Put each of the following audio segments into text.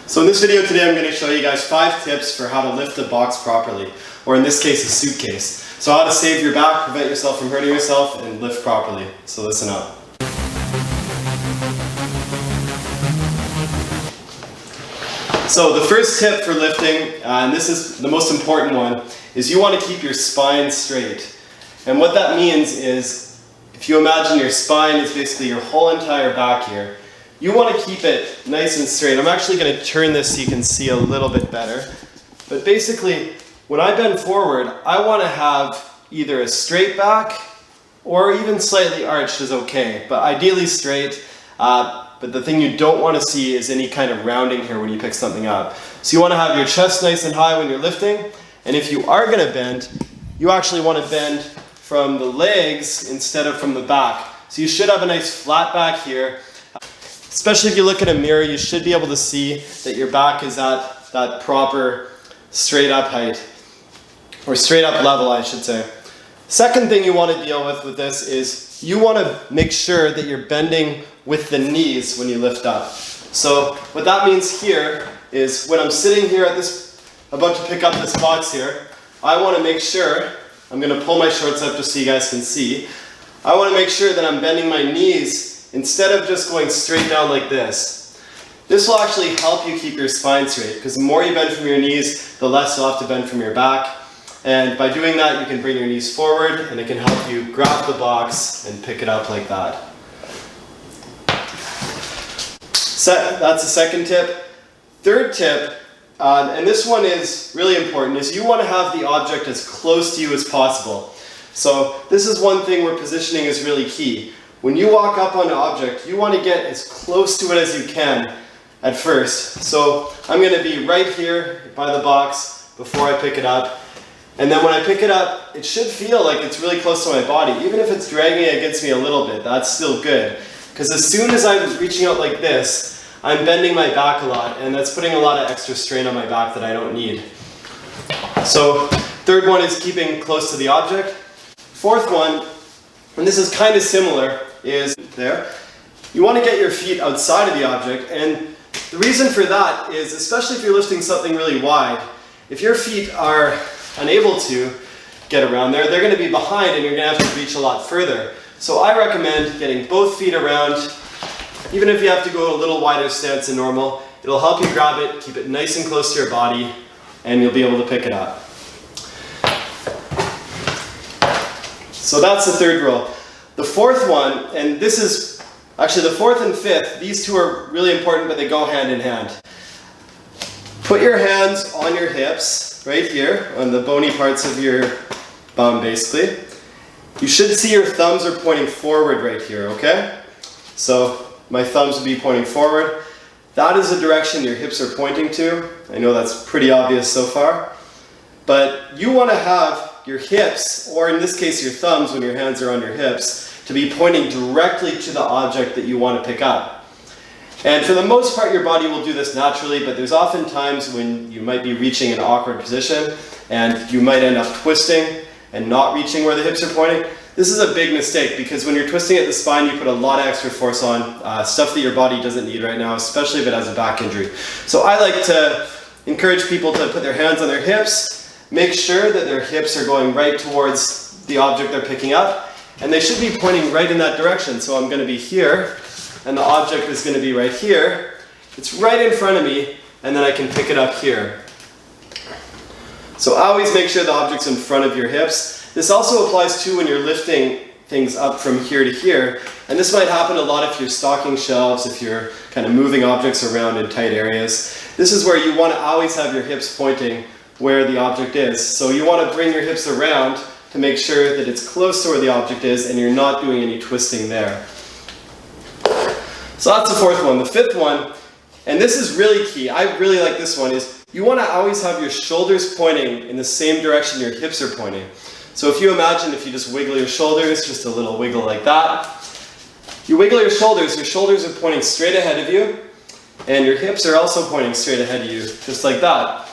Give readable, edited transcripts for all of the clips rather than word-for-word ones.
So in this video today I'm going to show you guys 5 tips for how to lift a box properly, or in this case a suitcase. So how to save your back, prevent yourself from hurting yourself, and lift properly. So listen up. So the first tip for lifting, and this is the most important one, is you want to keep your spine straight. And what that means is, if you imagine your spine is basically your whole entire back here, you want to keep it nice and straight. I'm actually going to turn this so you can see a little bit better. But basically, when I bend forward, I want to have either a straight back or even slightly arched is okay, but ideally straight. But the thing you don't want to see is any kind of rounding here when you pick something up. So you want to have your chest nice and high when you're lifting, and if you are going to bend, you actually want to bend from the legs instead of from the back. So you should have a nice flat back here. Especially if you look at a mirror, you should be able to see that your back is at that proper straight up height, or straight up level I should say. Second thing you want to deal with this is you want to make sure that you're bending with the knees when you lift up. So what that means here is when I'm sitting here at this, about to pick up this box here, I want to make sure, I'm going to pull my shorts up just so you guys can see, I want to make sure that I'm bending my knees instead of just going straight down like this. This will actually help you keep your spine straight, because the more you bend from your knees, the less you'll have to bend from your back. And by doing that, you can bring your knees forward, and it can help you grab the box and pick it up like that. That's the second tip. Third tip, and this one is really important, is you want to have the object as close to you as possible. So this is one thing where positioning is really key. When you walk up on an object, you want to get as close to it as you can at first. So I'm going to be right here by the box before I pick it up. And then when I pick it up, it should feel like it's really close to my body. Even if it's dragging against me a little bit, that's still good. Because as soon as I'm reaching out like this, I'm bending my back a lot, and that's putting a lot of extra strain on my back that I don't need. So third one is keeping close to the object. Fourth one, and this is kind of similar, is there. You want to get your feet outside of the object, and the reason for that is, especially if you're lifting something really wide, if your feet are unable to get around there, they're going to be behind and you're going to have to reach a lot further. So I recommend getting both feet around, even if you have to go a little wider stance than normal. It'll help you grab it, keep it nice and close to your body, and you'll be able to pick it up. So that's the third rule. The fourth one, and this is actually the fourth and fifth, these two are really important, but they go hand in hand. Put your hands on your hips, right here, on the bony parts of your bum basically. You should see your thumbs are pointing forward right here, okay? So my thumbs will be pointing forward. That is the direction your hips are pointing to. I know that's pretty obvious so far. But you want to have your hips, or in this case your thumbs when your hands are on your hips, to be pointing directly to the object that you want to pick up. And for the most part your body will do this naturally, but there's often times when you might be reaching an awkward position and you might end up twisting and not reaching where the hips are pointing. This is a big mistake, because when you're twisting at the spine you put a lot of extra force on, stuff that your body doesn't need right now, especially if it has a back injury. So I like to encourage people to put their hands on their hips, make sure that their hips are going right towards the object they're picking up, and they should be pointing right in that direction. So I'm going to be here, and the object is going to be right here. It's right in front of me, and then I can pick it up here. So always make sure the object's in front of your hips. This also applies too when you're lifting things up from here to here, and this might happen a lot if you're stocking shelves, if you're kind of moving objects around in tight areas. This is where you want to always have your hips pointing where the object is. So you want to bring your hips around to make sure that it's close to where the object is and you're not doing any twisting there. So that's the fourth one. The fifth one, and this is really key, I really like this one, is you want to always have your shoulders pointing in the same direction your hips are pointing. So if you imagine, if you just wiggle your shoulders, just a little wiggle like that, you wiggle your shoulders are pointing straight ahead of you, and your hips are also pointing straight ahead of you, just like that.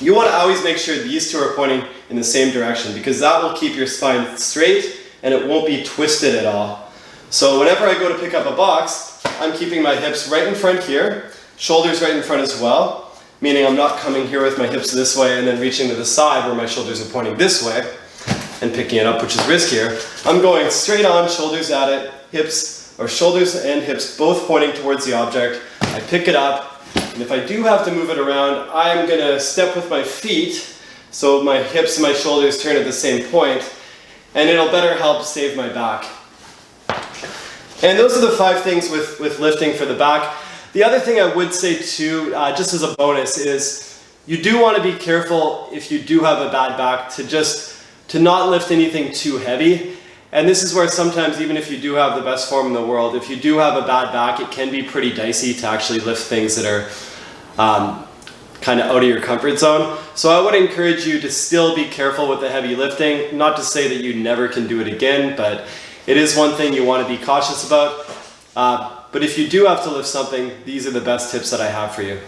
You want to always make sure these two are pointing in the same direction, because that will keep your spine straight and it won't be twisted at all. So whenever I go to pick up a box, I'm keeping my hips right in front here, Shoulders right in front as well, meaning I'm not coming here with my hips this way and then reaching to the side where my shoulders are pointing this way and picking it up, which is riskier. I'm going straight on, shoulders at it, hips, or shoulders and hips both pointing towards the object. I pick it up, and if I do have to move it around, I'm gonna step with my feet so my hips and my shoulders turn at the same point, and it'll better help save my back. And those are the 5 things with lifting for the back. The other thing I would say too, just as a bonus, is you do want to be careful if you do have a bad back to not lift anything too heavy. And this is where sometimes, even if you do have the best form in the world, if you do have a bad back, it can be pretty dicey to actually lift things that are kind of out of your comfort zone. So I would encourage you to still be careful with the heavy lifting. Not to say that you never can do it again, but it is one thing you want to be cautious about. But if you do have to lift something, these are the best tips that I have for you.